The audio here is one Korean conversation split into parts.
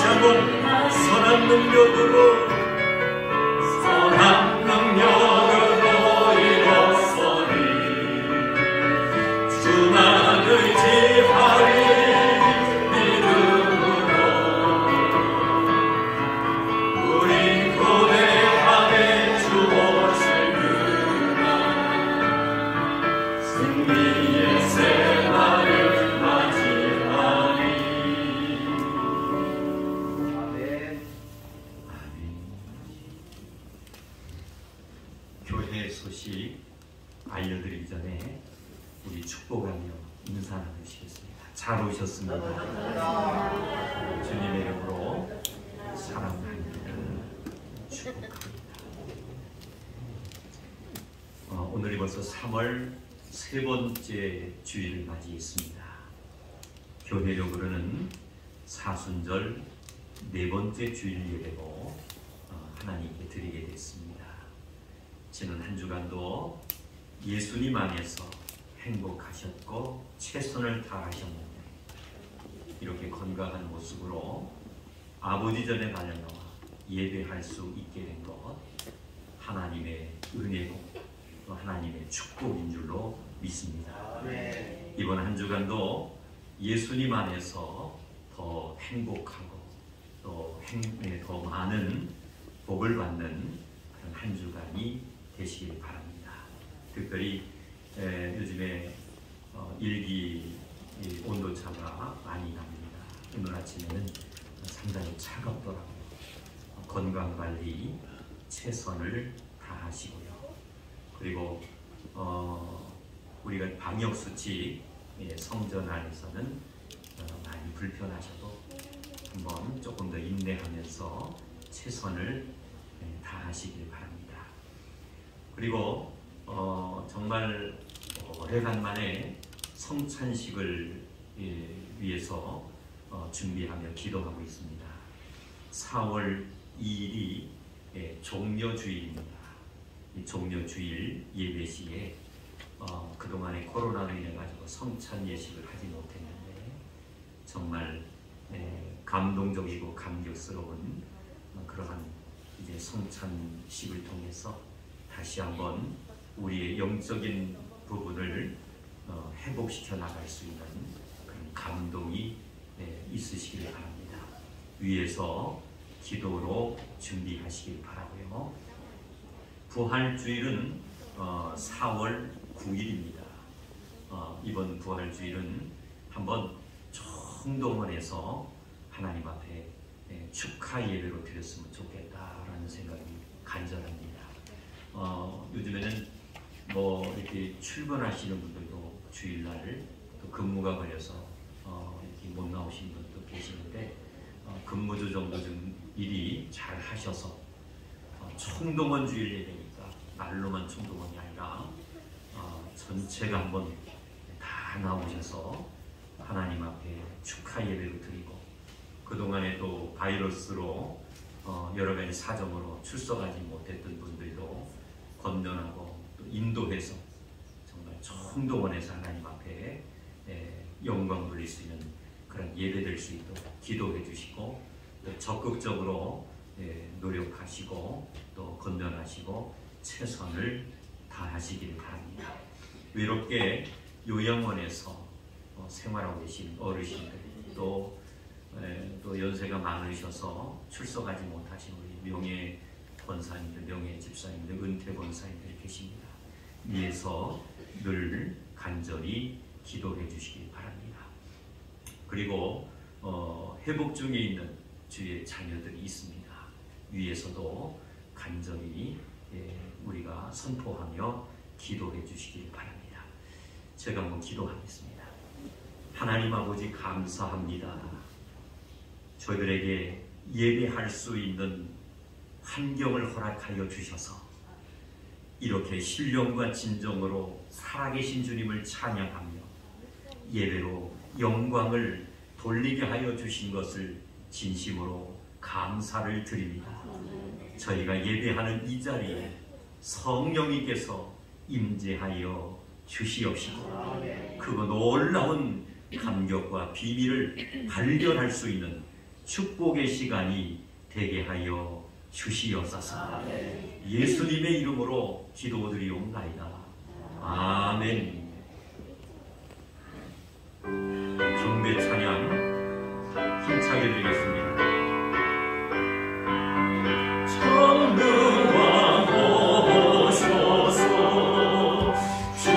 하고 선한 능력으로 일어서니 주만 의지하리 믿음으로 우린 고대함에 주 오실 그날 승리의 새날을 맞이하리. 아멘. 교회 소식 알려드리기 전에 우리 축복하며 인사 나누시겠습니다. 잘 오셨습니다. 주님의 이름으로 사랑합니다. 축복합니다. 오늘이 벌써 3월 세 번째 주일을 맞이했습니다. 교회력으로는 사순절 네 번째 주일 예배로 하나님께 드리게 됐습니다. 지난 한 주간도 예수님 안에서 행복하셨고 최선을 다하셨는데 이렇게 건강한 모습으로 아버지 전에 달려나와 예배할 수 있게 된 것 하나님의 은혜고 또 하나님의 축복인 줄로 믿습니다. 이번 한 주간도 예수님 안에서 더 행복하고 또 더 많은 복을 받는 그런 한 주간이 되시길 바랍니다. 특별히 요즘에 일기 온도차가 많이 납니다. 오늘 아침에는 상당히 차갑더라고요. 건강관리 최선을 다하시고요. 그리고 우리가 방역수칙 성전 안에서는 많이 불편하셔도 한번 조금 더 인내하면서 최선을 다하시길 바랍니다. 그리고 정말 오래간만에 성찬식을 위해서 준비하며 기도하고 있습니다. 4월 2일이 종려주일입니다. 이 종려주일 예배 시에 그동안에 코로나로 인해 가지고 성찬 예식을 하지 못했는데 정말 감동적이고 감격스러운 그러한 이제 성찬식을 통해서 다시 한번 우리의 영적인 부분을 회복시켜 나갈 수 있는 그런 감동이 있으시길 바랍니다. 위에서 기도로 준비하시길 바라고요. 부활주일은 4월 9일입니다. 이번 부활주일은 한번 총동원해서 하나님 앞에 축하 예배로 드렸으면 좋겠다라는 생각이 간절합니다. 요즘에는 이렇게 출근하시는 분들도 주일날 또 근무가 걸려서 이렇게 못 나오시는 분도 계시는데 근무조정도 좀 일이 잘 하셔서 총동원 주일 예배니까 말로만 총동원이 아니라 전체가 한번 다 나오셔서 하나님 앞에 축하 예배를 드리고 그동안에 또 바이러스로 여러 가지 사정으로 출석하지 못했던 분들도 건면하고 또 인도해서 정말 총동원해서 하나님 앞에 영광 돌릴 수 있는 그런 예배될 수 있도록 기도해 주시고 또 적극적으로 노력하시고 또 건면하시고 최선을 다하시길 바랍니다. 외롭게 요양원에서 생활하고 계신 어르신들 또 연세가 많으셔서 출석하지 못하신 우리 명예 권사님들, 명예 집사님들, 은퇴 권사님들이 계십니다. 위에서 늘 간절히 기도해 주시기 바랍니다. 그리고 회복 중에 있는 주의 자녀들이 있습니다. 위에서도 간절히 우리가 선포하며 기도해 주시기 바랍니다. 제가 한번 기도하겠습니다. 하나님 아버지 감사합니다. 저희들에게 예배할 수 있는 환경을 허락하여 주셔서 이렇게 신령과 진정으로 살아계신 주님을 찬양하며 예배로 영광을 돌리게 하여 주신 것을 진심으로 감사를 드립니다. 저희가 예배하는 이 자리에 성령님께서 임재하여 주시옵시고 그거 놀라운 감격과 비밀을 발견할 수 있는 축복의 시간이 되게 하여 주시옵소서. 예수님의 이름으로 기도드리옵나이다. 아멘. 경배 찬양 힘차게 드리겠습니다. 전능왕 오셔서 주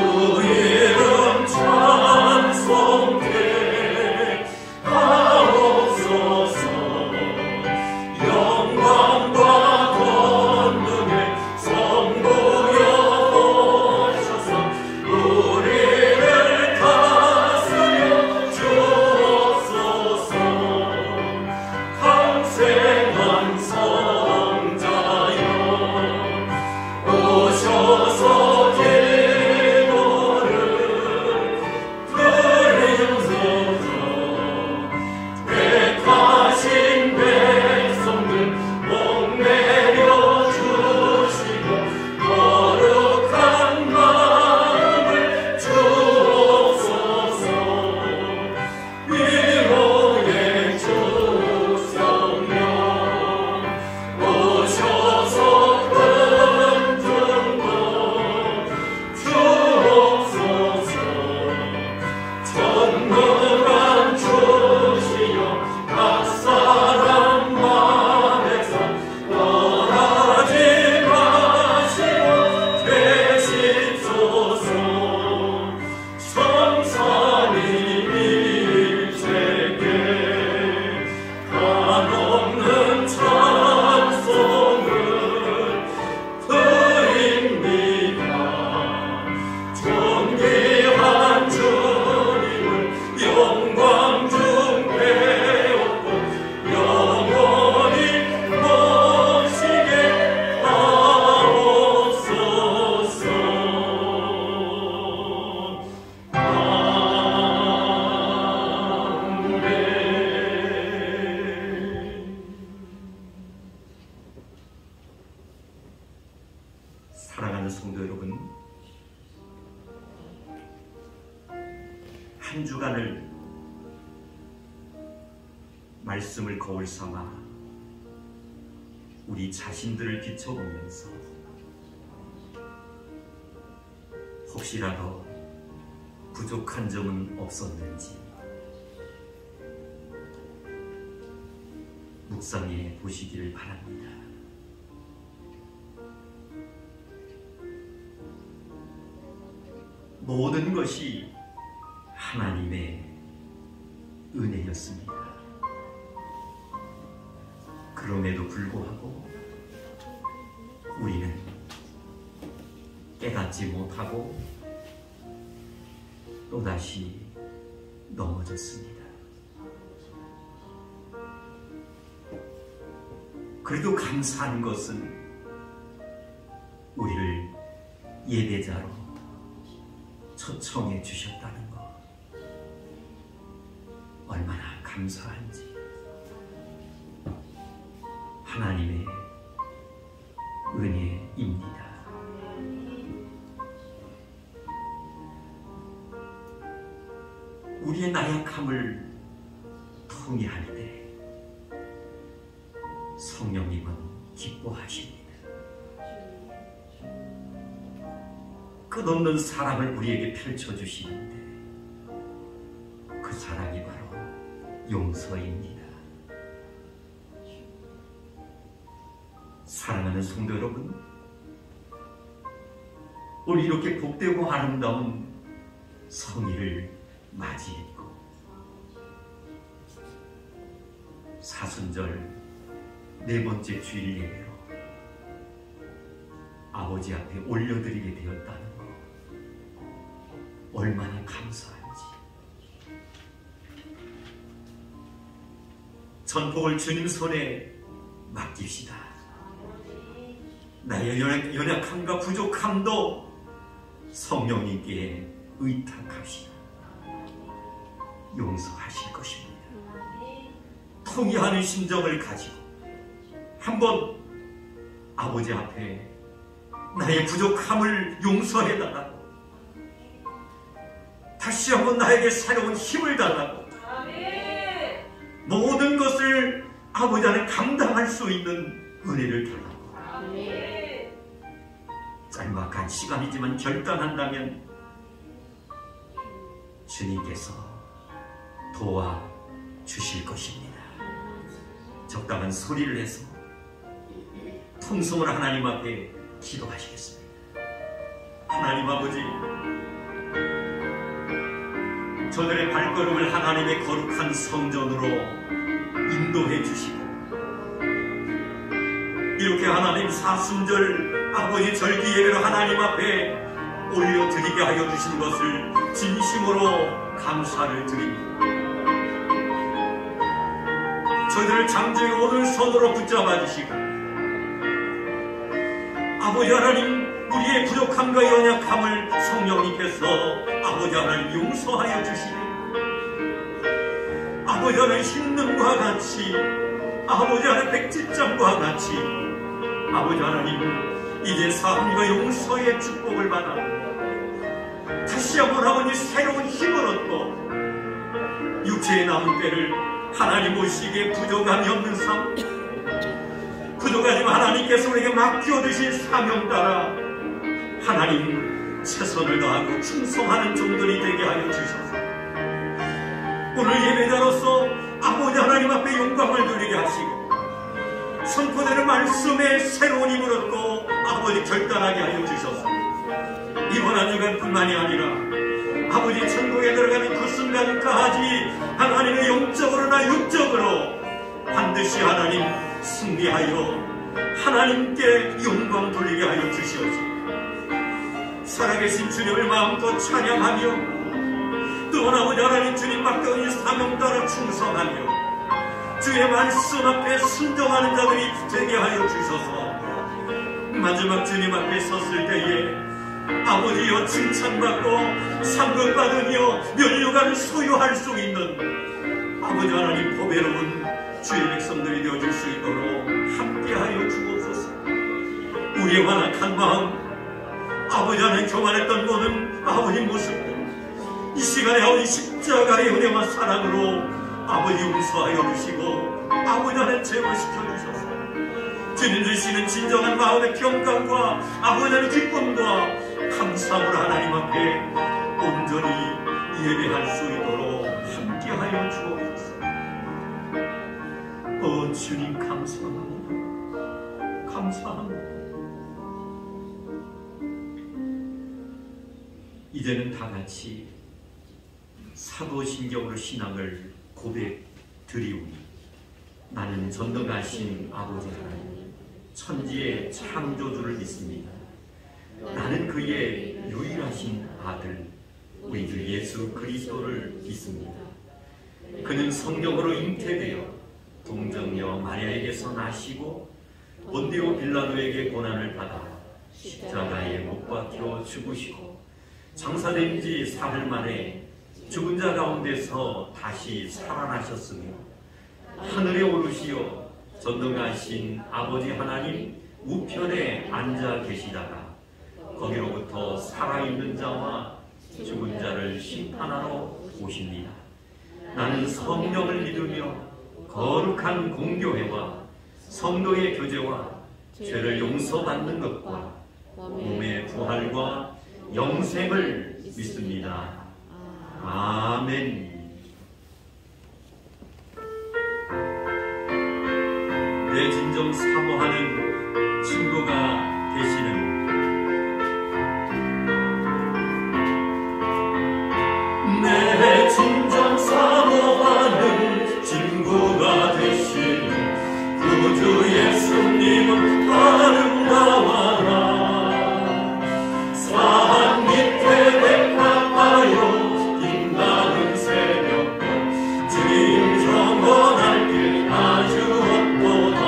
이름 찬송되 하옵소서. 영광과 권능의 성부여 오셔서 우리를 다스려 주옵소서. 강생한 성자여 오셔서 기도를 들으소서. 택하신 백성들 목매려 주시고 거룩한 마음을 주옵소서. 위로의 주 성령 오셔서 흔들고 주옵소서. 전능한 주시여 각 사람 맘에서 떠나지 마시고 계시소서. 성산이 일체께 한없는 찬송을 드립니다. 존귀한 주님을 영광 중 배웠고 영원히 모시게 하옵소서. 아멘. 사랑하는 성도 여러분, 한 주간을 말씀을 거울 삼아 우리 자신들을 비춰보면서 혹시라도 부족한 점은 없었는지 묵상해 보시기를 바랍니다. 모든 것이 하나님의 은혜였습니다. 그럼에도 불구하고 우리는 깨닫지 못하고 또다시 넘어졌습니다. 그래도 감사한 것은 우리를 예배자로 초청해 주셨다는 것, 얼마나 감사한지. 하나님의 은혜입니다. 우리의 나약함을 통회할 때 성령님은 기뻐하십니다. 끝없는 사랑을 우리에게 펼쳐주시는데 그 사랑이 바로 용서입니다. 사랑하는 성도 여러분, 오늘 이렇게 복되고 아름다운 성일을 맞이했고 사순절 네 번째 주일 예배로 아버지 앞에 올려드리게 되었다는 것, 얼마나 감사한지. 전복을 주님 손에 맡깁시다. 나의 연약함과 부족함도 성령님께 의탁합시다. 용서하실 것입니다. 통회하는 심정을 가지고 한번 아버지 앞에 나의 부족함을 용서해달라고, 다시 한번 나에게 새로운 힘을 달라고, 모든 것을 아버지 안에 감당할 수 있는 은혜를 달라고. 짤막한 시간이지만 결단한다면 주님께서 도와주실 것입니다. 적당한 소리를 내서 통성을 하나님 앞에 기도하시겠습니다. 하나님 아버지, 저들의 발걸음을 하나님의 거룩한 성전으로 인도해 주시고, 이렇게 하나님 사순절 아버지 절기 예배로 하나님 앞에 올려드리게 하여 주신 것을 진심으로 감사를 드립니다. 저희들을 장중에 오른손으로 붙잡아 주시고, 아버지 하나님, 우리의 부족함과 연약함을 성령님께서 아버지 하나님 용서하여 주시고, 아버지 하나님 신능과 같이, 아버지 하나님 백지장과 같이, 아버지 하나님 이제 사함과 용서의 축복을 받아 다시 한번 아버지 새로운 힘을 얻고, 육체의 남은 때를 하나님 오시기에 부족함이 없는 삶, 부족하지만 하나님께서 우리에게 맡겨주신 사명 따라 하나님 최선을 다하고 충성하는 종들이 되게 하여 주셔서, 오늘 예배자로서 아버지 하나님 앞에 영광을 돌리게 하시고, 선포되는 말씀에 새로운 힘을 얻고 아버지 결단하게 하여 주셔서, 이번 한 주간뿐만이 아니라 아버지 천국에 들어가는 그 순간까지 하나님의 영적으로나 육적으로 반드시 하나님 승리하여 하나님께 영광 돌리게 하여 주시옵소서. 살아계신 주님을 마음껏 찬양하며, 또 아버지 하나님 주님 맡겨진 사명 따라 충성하며 주의 말씀 앞에 순종하는 자들이 되게 하여 주셔서, 마지막 주님 앞에 섰을 때에 아버지여 칭찬받고 상급받으며 면류관을 소유할 수 있는 아버지 하나님 보배로운 주의 백성들이 되어줄 수 있도록 함께하여 주옵소서. 우리의 완악한 마음, 아버지 하나님 교만했던 모든 아버지 모습들, 이 시간에 아버지 십자가의 은혜와 사랑으로 아버지 용서하여 주시고 아버지 하나님 제거시켜 주셔서, 주님 주시는 진정한 마음의 평강과 아버지 하나님 기쁨과 감사함으로 하나님 앞에 온전히 예배할 수 있도록 함께하여 주옵소서. 주님 감사합니다. 감사합니다. 이제는 다 같이 사도신경으로 신앙을 고백드리오니, 나는 전능하신 아버지 하나님 천지의 창조주를 믿습니다. 나는 그의 유일하신 아들 우리 주 예수 그리스도를 믿습니다. 그는 성령으로 잉태되어 동정녀 마리아에게서 나시고 본디오 빌라도에게 고난을 받아 십자가에 못 박혀 죽으시고 장사된 지 사흘 만에 죽은 자 가운데서 다시 살아나셨으며 하늘에 오르시어 전능하신 아버지 하나님 우편에 앉아 계시다가 거기로부터 살아있는 자와 죽은 자를 심판하러 오십니다. 나는 성령을 믿으며 거룩한 공교회와 성도의 교제와 죄를 용서받는 것과 몸의 부활과 영생을 믿습니다. 아멘. 내 진정 사모하는 친구가 되시는 내 진정 사모하는 친구가 되시는 구주 예수님은 아름다워라. 산 밑에 백합하여 빛나는 새벽별 주님 경건할 길 아주 없도다.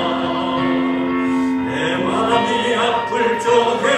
내 마음이 아플 적에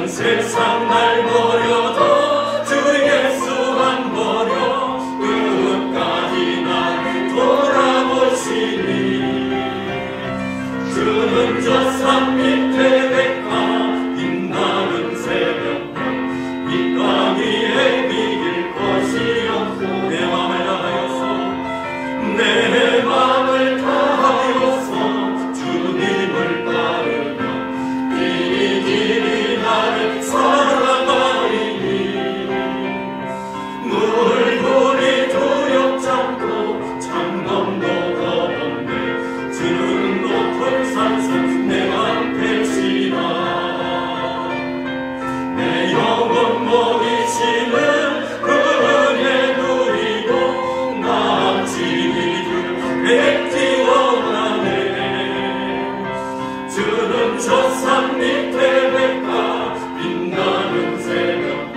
세상 날 버려도 주 예수 안 버려 끝까지 날 돌아보시니 주는 저 산 밑에 백화 빛나는 새벽별 이 땅 위에 비길 것이 없고 내 맘을 다하여서 내 맘을 다하여서 주님을 따르며 이 길이 나를 사랑하리니 물고기 두렵지 않고 장검도 겁없네 주는 높은 산성 내 앞에시라 내 영혼 먹이시는 그 은혜 누리고 나 지기를 뵙기 원하네 주는 저 산 밑에 백화 빛나는 새벽별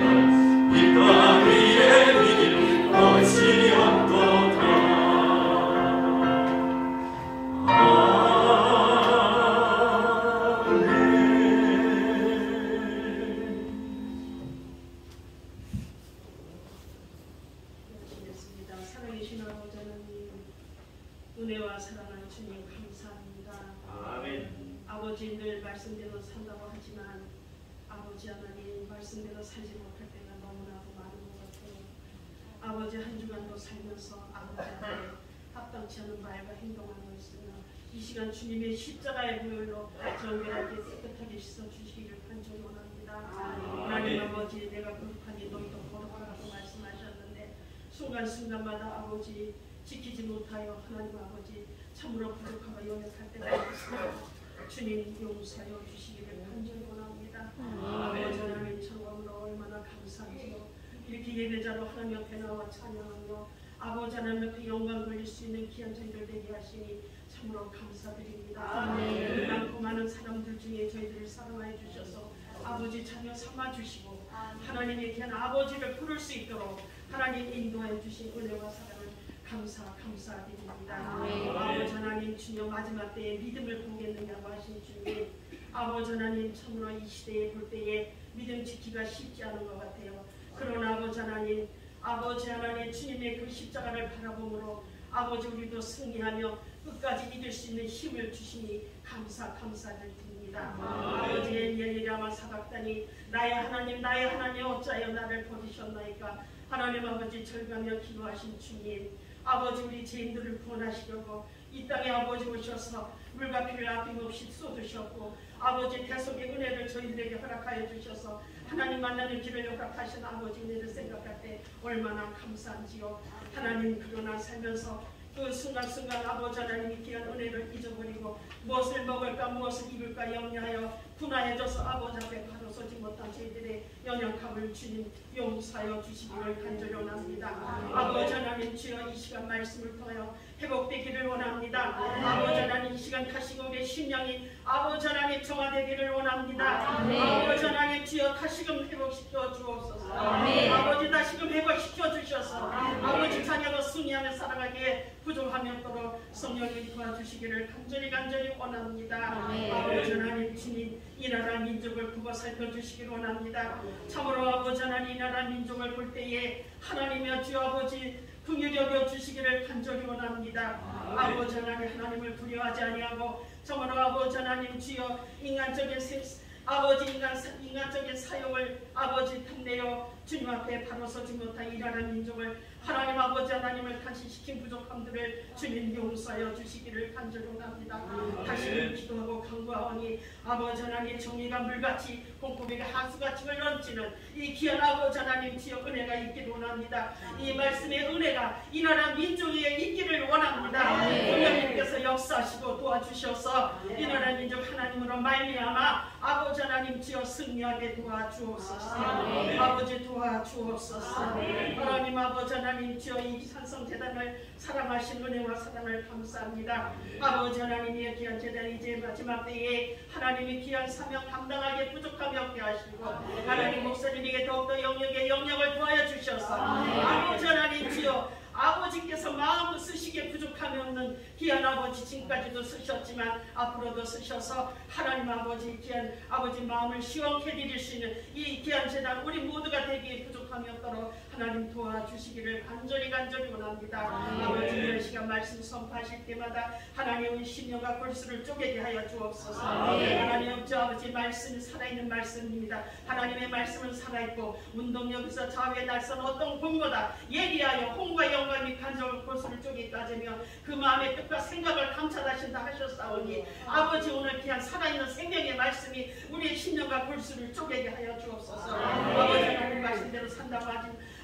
이 땅 위에 비길 것이 없도다 시겠습니다. 살아계신 아버지 하나님, 은혜와 사랑하는 주님 감사합니다. 아멘. 아버지 늘 말씀대로 산다고 하지만 아버지 하나님 말씀대로 살지 못할 때가 너무나도 많은 것 같아요. 아버지 한 주간도 살면서 아버지 앞에 합당치 않은 말과 행동하고 있으며 이 시간 주님의 십자가의 보혈로 정결하게 깨끗하게 씻어주시기를 간절히 원합니다. 하나님 아버지 내가 거룩하니 너희도 거룩하라고 말씀하셨는데 순간순간마다 아버지 지키지 못하여 하나님 아버지 참으로 부족하고 연약할 때가 있습니다. 주님 용서하여 주시기를 간절히 원합니다. 아버지 하나님 참으로 얼마나 감사하지요. 이렇게 예배자로 하나님 앞에 나와 찬양하며 아버지 하나님 그 영광 돌릴 수 있는 귀한 저희들 되게 하시니 참으로 감사드립니다. 많고 많은 사람들 중에 저희들을 사랑하여 주셔서 아버지 자녀 삼아주시고 하나님의 귀한 아버지를 부를 수 있도록 하나님 인도해 주신 은혜와 사랑을 감사드립니다. 아버지 하나님 주님 마지막 때에 믿음을 보겠느냐고 하신 주님 아버지 하나님 참으로 이 시대에 볼 때에 믿음 지키기가 쉽지 않은 것 같아요. 그러나 아버지 하나님 주님의 그 십자가를 바라보므로 아버지 우리도 승리하며 끝까지 이길 수 있는 힘을 주시니 감사드립니다. 아버지 엘리야마 사박다니 나의 하나님 어찌하여 나를 버리셨나이까. 하나님 아버지 절가며 기도하신 주님 아버지 우리 죄인들을 구원하시려고 이 땅에 아버지 오셔서 물과 피를 아낌없이 쏟으셨고 아버지 대속의 은혜를 저희들에게 허락하여 주셔서 하나님 만나는 길을 허락하신 아버지 은혜를 생각할 때 얼마나 감사한지요. 하나님 그러나 살면서 그 순간순간 아버지 하나님이 귀한 은혜를 잊어버리고 무엇을 먹을까 무엇을 입을까 염려하여 분화해져서 아버지 앞에 바로 서지 못한 저희들의 연약함을 주님 용서하여 주시기를 간절히 원합니다. 아버지 하나님 주여 이 시간 말씀을 통하여 회복되기를 원합니다. 아버지 하나님 이 시간 다시금 우리의 심령이 아버지 하나님 정화되기를 원합니다. 아버지 하나님 주여 다시금 회복시켜 주옵소서. 아버지 다시금 회복시켜 주셔서 아버지 자녀가 승리하며 살아가기에 부족함이 없도록 성령님 도와주시기를 간절히 원합니다. 아버지 하나님 주님 이 나라 민족을 보고 살펴주시기를 원합니다. 참으로 아버지 하나님 이 나라 민족을 볼 때에 하나님의 주 아버지 긍휼히 여겨 주시기를 간절히 원합니다. 아버지 하나님 하나님을 두려워하지 아니하고 참으로 아버지 하나님 주여 인간적인 사역을 아버지 탐내어 주님 앞에 바로 서지 못한 이 나라 민족을 하나님 아버지 하나님을 탄신시킨 부족함들을 주님 용서하여 주시기를 간절히 원합니다. 다시 기도하고 간구하오니 아버지 하나님 정의가 물같이 콩고기가 하수같이 흘러넘치는 이 귀한 아버지 하나님 주여 은혜가 있기를 원합니다. 이 말씀의 은혜가 이 나라 민족에 있기를 원합니다. 하나님께서 역사하시고 도와주셔서 이 나라 민족 하나님으로 말미암아 아버지 하나님 주여 승리하게 도와주옵소서. 아버지 도와주옵소서. 하나님 아버지 하나님 주여 이 산성재단을 사랑하신 은혜와 사랑을 감사합니다. 아버지 하나님의 귀한 재단 이제 마지막 때에 하나님의 귀한 사명 감당하기에 부족함이 없게 하시고 하나님 목사님에게 더욱더 영역을 도하여 주셔서 아버지 하나님 주여 아버지께서 마음을 쓰시기에 부족함이 없는 귀한 아버지 지금까지도 쓰셨지만 앞으로도 쓰셔서 하나님 아버지 귀한 아버지 마음을 시원케 드릴 수 있는 이 귀한 재단 우리 모두가 되기에 부족함이 없도록 하나님 도와주시기를 간절히 원합니다. 아버지 이런 시간 말씀 선포하실 때마다 하나님의 심령과 골수를 쪼개게 하여 주옵소서. 하나님 주 아버지 말씀이 살아있는 말씀입니다. 하나님의 말씀은 살아있고 운동력에서 좌우에 날선 어떤 공보다 예리하여 홍과 영광이 간절한 골수를 쪼개게 하자며 그 마음의 뜻과 생각을 감찰하신다 하셨사오니 아버지 오늘 귀한 살아있는 생명의 말씀이 우리의 심령과 골수를 쪼개게 하여 주옵소서. 아버지 하나님 말씀대로 산다고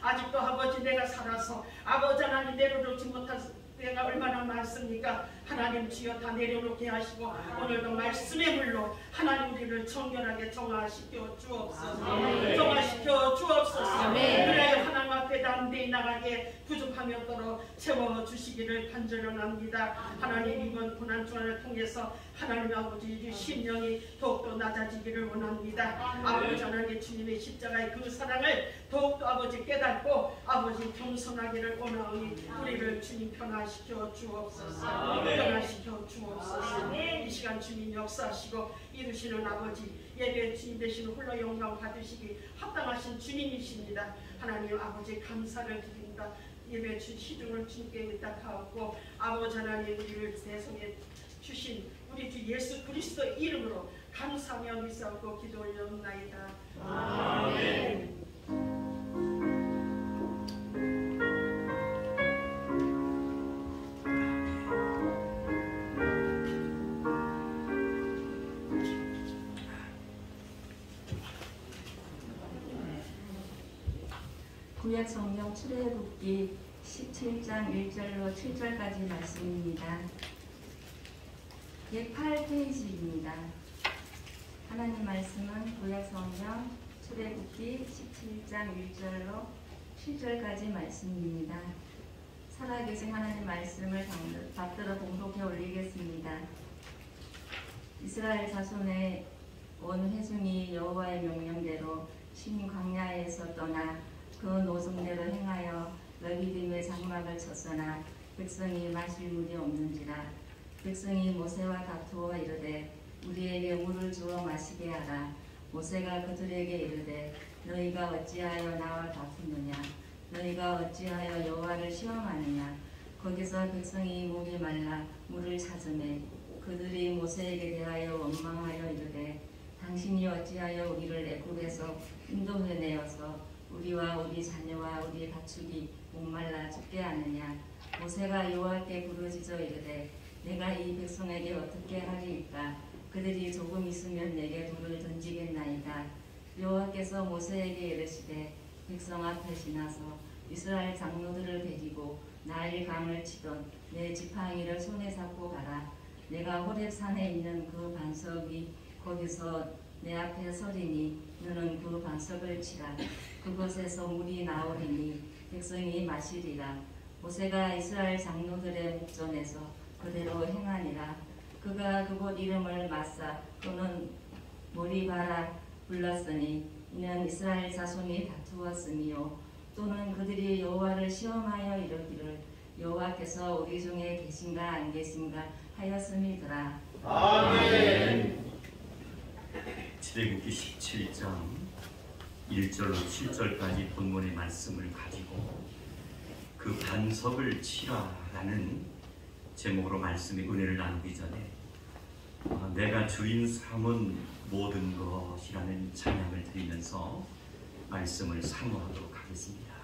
아직도 아버지 내가 살아서 아버지 하나님 내려놓지 못한 때가 얼마나 많습니까? 하나님 주여 다 내려놓게 하시고 오늘도 말씀의 물로 하나님 우리를 정결하게 정화시켜 주옵소서. 정화시켜 주옵소서. 그래야 하나님 앞에 담대히 나가게 부족함이 없도록 채워주시기를 간절히 원합니다. 하나님 이번 고난주간을 통해서 하나님 아버지 심령이 더욱더 낮아지기를 원합니다. 아버지 하나님 주님의 십자가의 그 사랑을 더욱더 아버지 깨닫고 아버지 겸손하기를 원하오니 우리를 주님 변화시켜 주옵소서. 변화시켜 주옵소서. 이 시간 주님 역사하시고 이루시는 아버지 예배 주님 되시는 홀로 영광 받으시기 합당하신 주님이십니다. 하나님 아버지 감사를 드립니다. 예배 시중을 주님께 의탁하옵고 아버지 하나님 우리를 세상에 주신 우리 주 예수 그리스도 이름으로 감사하며 믿사옵고 기도 올려옵나이다. 아멘. 구약 성경 출애굽기 17장 1절로 7절까지 말씀입니다. 108페이지입니다. 하나님 말씀은 구약 성경 출애굽기 17장 1절로 7절까지 말씀입니다. 살아계신 하나님 말씀을 받들어 봉독해 올리겠습니다. 이스라엘 자손의 온 회중이 여호와의 명령대로 신 광야에서 떠나 그 노성대로 행하여 레비딤의 장막을 쳤으나 백성이 마실 물이 없는지라. 백성이 모세와 다투어 이르되 우리에게 물을 주어 마시게 하라. 모세가 그들에게 이르되 너희가 어찌하여 나와 다투느냐. 너희가 어찌하여 여호와를 시험하느냐. 거기서 백성이 목이 말라 물을 찾으매 그들이 모세에게 대하여 원망하여 이르되 당신이 어찌하여 우리를 애굽에서 인도해내어서 우리와 우리 자녀와 우리 가축이 목말라 죽게 하느냐. 모세가 여호와께 부르짖어 이르되 내가 이 백성에게 어떻게 하리이까. 그들이 조금 있으면 내게 돌을 던지겠나이다. 여호와께서 모세에게 이르시되 백성 앞에 지나서 이스라엘 장로들을 데리고 나일 강을 치던 내 지팡이를 손에 잡고 가라. 내가 호렙산에 있는 그 반석이 거기서 내 앞에 서리니 너는 그 반석을 치라. 그곳에서 물이 나오리니 백성이 마시리라. 모세가 이스라엘 장로들의 목전에서 그대로 행하니라. 그가 그곳 이름을 마사 또는 모리바라 불렀으니 이는 이스라엘 자손이 다투었으니요 또는 그들이 여호와를 시험하여 이르기를 여호와께서 우리 중에 계신가 안 계신가 하였음이더라. 아멘. 출애굽기 17장 1절로 7절까지 본문의 말씀을 가지고 그 반석을 치라라는 제목으로 말씀의 은혜를 나누기 전에 내가 주인 삼은 모든 것이라는 찬양을 드리면서 말씀을 사모하도록 하겠습니다.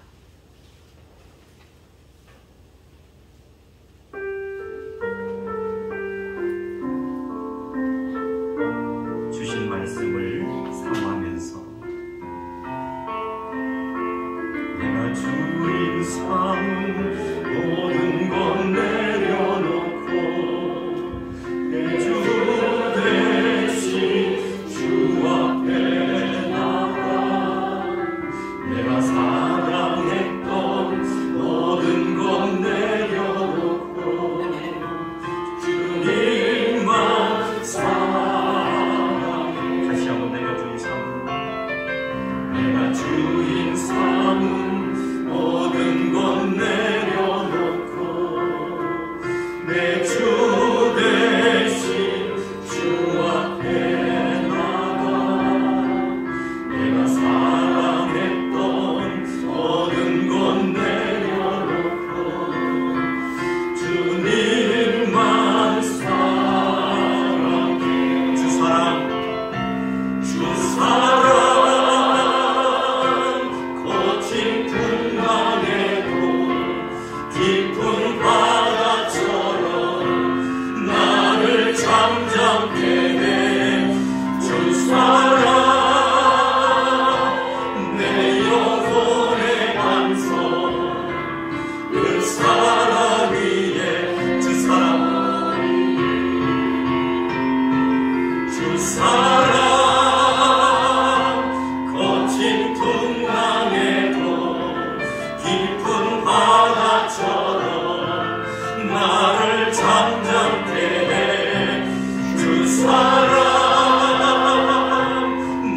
주신 말씀을 사모하면서 내가 주인 삼은 모든 것 내려놓고 내 주 대신 주 앞에 나가 내가 사랑했던 모든 것 내려놓고 주님만 사랑해. 다시 한번 내가 주인 삼은 모든 것 내려놓고 내 주 대신 주 앞에 나가 내가 사랑했던 모든 것 내려놓고 주님만 사랑해. 주 사랑 거친 풍랑에도 깊은 바다처럼 나를 잠잠케 해. 주 사랑 내 영혼의 반석 그 사랑 위에 주 사랑 거친 풍랑에도 깊은 바다처럼 나를 잠잠케 해. 주 사랑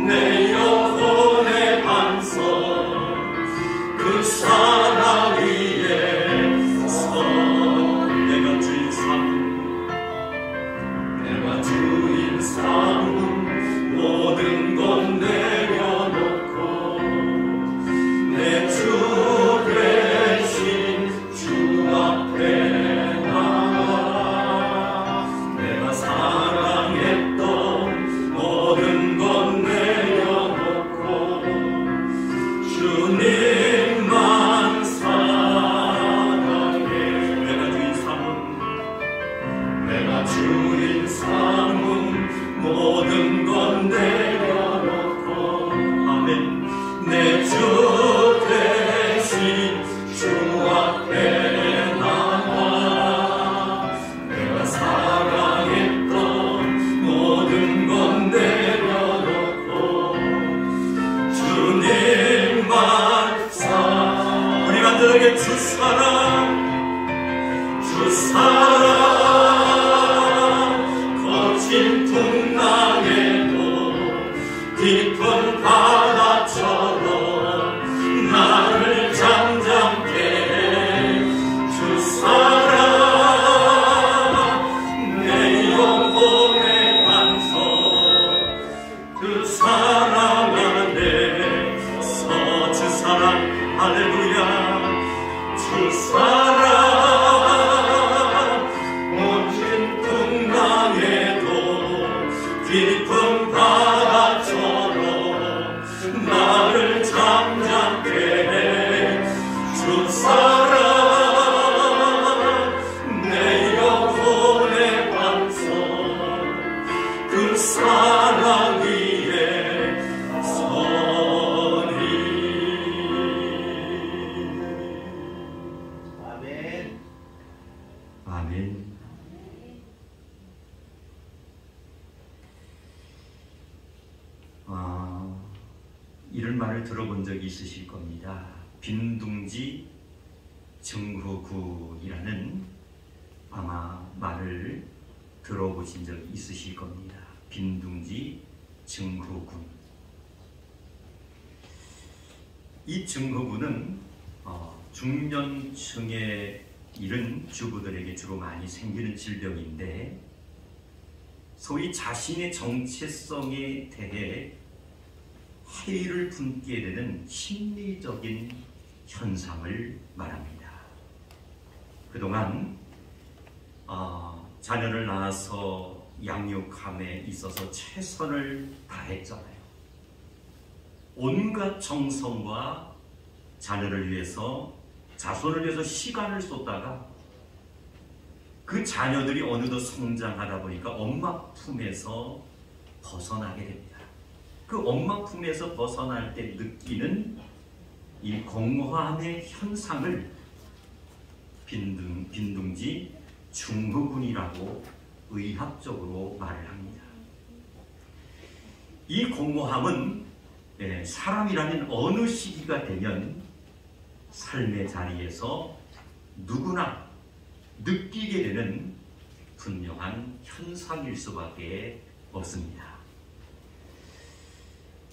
내 영혼의 반석 그 사랑 위에 서 내가 주인 삼은 모든 것 내려놓고 내 주 대신 주 앞에 나가 내가 사랑했던 모든 것 내려놓고 주님만 사랑해. 내가 주인 삼은 모든 것 내려놓고 아멘. 내 주 대신 주 앞에 나가 내가 사랑했던 모든 것 내려놓고 주님만 사랑. 우리 간절하게 주 사랑 거친 풍랑에도 깊은 바다처럼 나를 잠잠케 해. 주 사랑 내 영혼의 반석 그 사랑 안에서 주 사랑 할렐루야. 주 사랑 깊은 바다처럼 나를 잠잠케 해. 주 사랑 내 영혼의 반석 그 사랑 위에 서리. 아멘. 아멘. 이런 말을 들어본 적이 있으실 겁니다. 빈둥지 증후군이라는 아마 말을 들어보신 적 있으실 겁니다. 빈둥지 증후군. 이 증후군은 중년층에 이른 주부들에게 주로 많이 생기는 질병인데, 소위 자신의 정체성에 대해 회의를 품게 되는 심리적인 현상을 말합니다. 그동안 자녀를 낳아서 양육함에 있어서 최선을 다했잖아요. 온갖 정성과 자녀를 위해서, 자손을 위해서 시간을 쏟다가 그 자녀들이 어느덧 성장하다 보니까 엄마 품에서 벗어나게 됩니다. 그 엄마 품에서 벗어날 때 느끼는 이 공허함의 현상을 빈둥지 증후군이라고 의학적으로 말을 합니다. 이 공허함은 사람이라면 어느 시기가 되면 삶의 자리에서 누구나 느끼게 되는 분명한 현상일 수밖에 없습니다.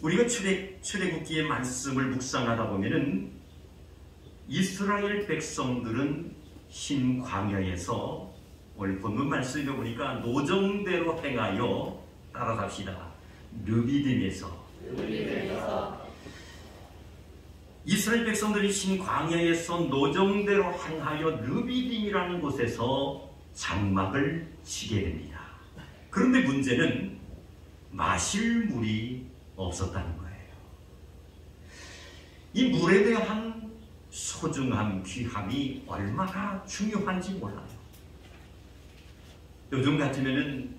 우리가 출애굽기의 말씀을 묵상하다 보면은 이스라엘 백성들은 흰 광야에서, 오늘 본문 말씀에 보니까 노정대로 행하여, 따라갑시다, 르비딤에서 이스라엘 백성들이 흰 광야에서 노정대로 행하여 르비딤이라는 곳에서 장막을 치게 됩니다. 그런데 문제는 마실 물이 없었다는 거예요. 이 물에 대한 소중함, 귀함이 얼마나 중요한지 몰라요. 요즘 같으면은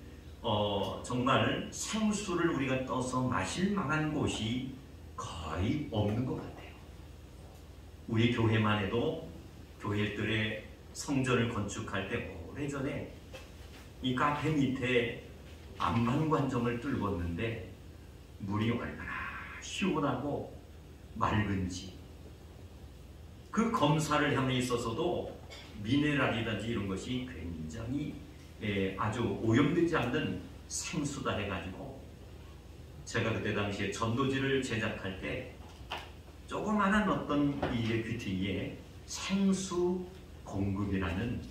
정말 생수를 우리가 떠서 마실 만한 곳이 거의 없는 것 같아요. 우리 교회만 해도 교회들의 성전을 건축할 때 오래전에 이 카페 밑에 안반관정을 뚫었는데 물이 얼마나 시원하고 맑은지, 그 검사를 함에 있어서도 미네랄이든지 이런 것이 굉장히 아주 오염되지 않는 생수다 해가지고, 제가 그때 당시에 전도지를 제작할 때 조그마한 어떤 이 귀퉁이에 생수 공급이라는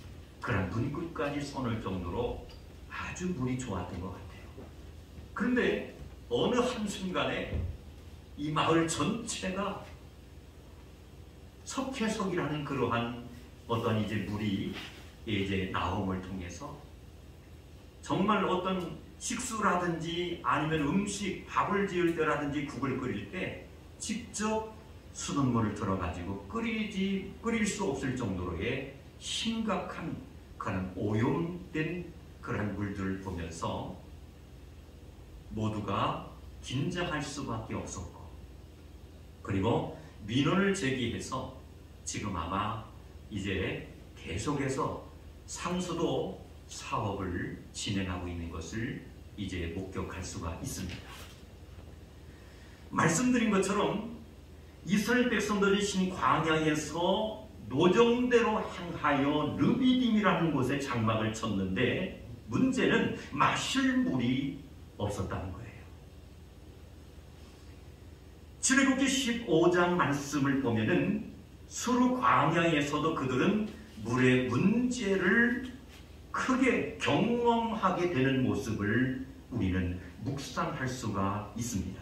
그런 문구까지 써놓을 정도로 아주 물이 좋았던 것 같아요. 그런데 어느 한순간에 이 마을 전체가 석회석이라는 그러한 어떤 이제 물이 이제 나옴을 통해서 정말 어떤 식수라든지 아니면 음식, 밥을 지을 때라든지 국을 끓일 때 직접 수돗물을 들어가지고 끓일 수 없을 정도로의 심각한 그런 오염된 그런 물들을 보면서 모두가 긴장할 수밖에 없었고, 그리고 민원을 제기해서 지금 아마 이제 계속해서 상수도 사업을 진행하고 있는 것을 이제 목격할 수가 있습니다. 말씀드린 것처럼 이스라엘 백성들이 신 광야에서 노정대로 행하여 르비딤이라는 곳에 장막을 쳤는데, 문제는 마실 물이 없었다는 거예요. 출애굽기 15장 말씀을 보면은 수르 광야에서도 그들은 물의 문제를 크게 경험하게 되는 모습을 우리는 묵상할 수가 있습니다.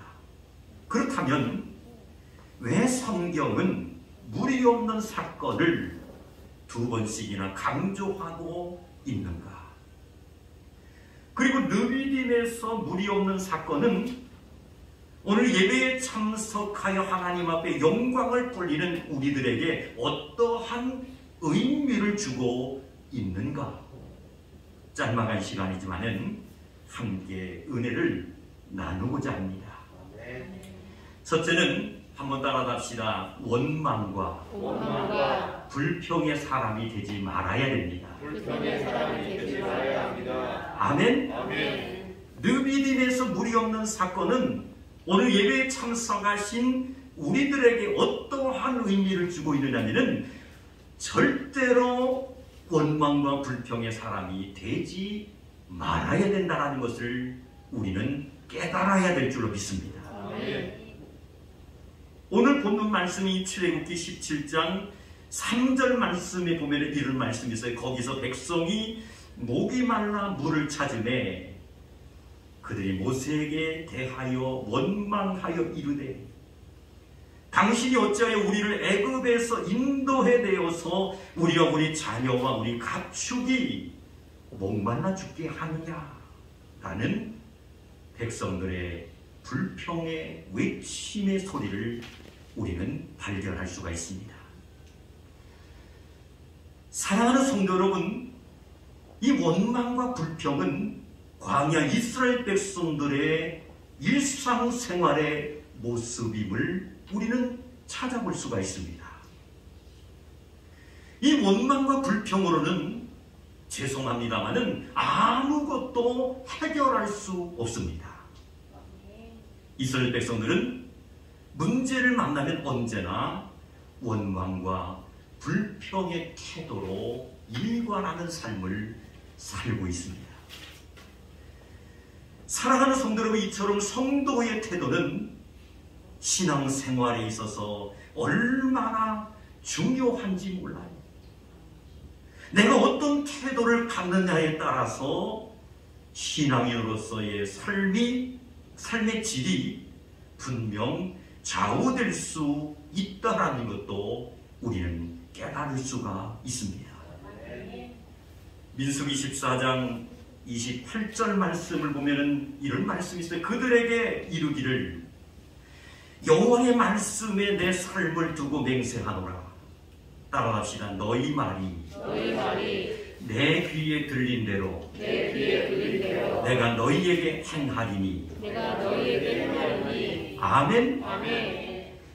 그렇다면 왜 성경은 물이 없는 사건을 두 번씩이나 강조하고 있는가? 그리고 르비딤에서 물이 없는 사건은 오늘 예배에 참석하여 하나님 앞에 영광을 돌리는 우리들에게 어떠한 의미를 주고 있는가? 짤막한 시간이지만은 함께 은혜를 나누고자 합니다. 첫째는 한번 따라갑시다. 원망과 불평의 사람이 되지 말아야 됩니다. 아멘? 르비딤에서 물이 없는 사건은 오늘 예배에 참석하신 우리들에게 어떠한 의미를 주고 있느냐면, 절대로 원망과 불평의 사람이 되지 말아야 된다는 것을 우리는 깨달아야 될 줄로 믿습니다. 오늘 본문 말씀이 출애굽기 17장 3절 말씀에 보면 이런 말씀이 있어요. 거기서 백성이 목이 말라 물을 찾으매 그들이 모세에게 대하여 원망하여 이르되 당신이 어찌하여 우리를 애굽에서 인도해 내어서 우리와 우리 자녀와 우리 가축이 목말라 죽게 하느냐 라는 백성들의 불평의 외침의 소리를 우리는 발견할 수가 있습니다. 사랑하는 성도 여러분, 이 원망과 불평은 광야 이스라엘 백성들의 일상생활의 모습임을 우리는 찾아볼 수가 있습니다. 이 원망과 불평으로는 죄송합니다마는 아무것도 해결할 수 없습니다. 이스라엘 백성들은 문제를 만나면 언제나 원망과 불평의 태도로 일관하는 삶을 살고 있습니다. 사랑하는 성도 여러분, 이처럼 성도의 태도는 신앙생활에 있어서 얼마나 중요한지 몰라요. 내가 어떤 태도를 갖느냐에 따라서 신앙인으로서의 삶의 질이 분명 좌우될 수 있다는 것도 우리는 깨달을 수가 있습니다. 민수기 14장 28절 말씀을 보면은 이런 말씀이 있어요. 그들에게 이르기를 여호와의 말씀에 내 삶을 두고 맹세하노라. 따라합시다. 너희 말이 내 귀에 들린 대로 내가 너희에게 행하리니. 아멘.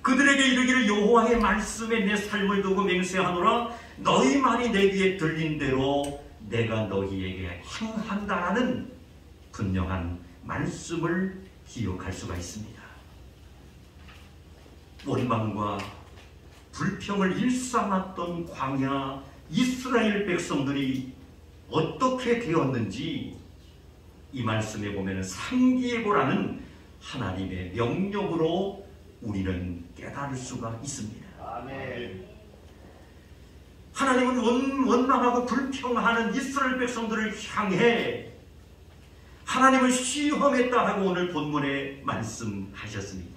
그들에게 이르기를 여호와의 말씀에 내 삶을 두고 맹세하노라. 너희 말이 내 귀에 들린 대로 내가 너희에게 행한다라는 분명한 말씀을 기억할 수가 있습니다. 원망과 불평을 일삼았던 광야 이스라엘 백성들이 어떻게 되었는지 이 말씀에 보면 상기해보라는 하나님의 명령으로 우리는 깨달을 수가 있습니다. 아멘. 하나님은 원망하고 불평하는 이스라엘 백성들을 향해 하나님을 시험했다 하고 오늘 본문에 말씀하셨습니다.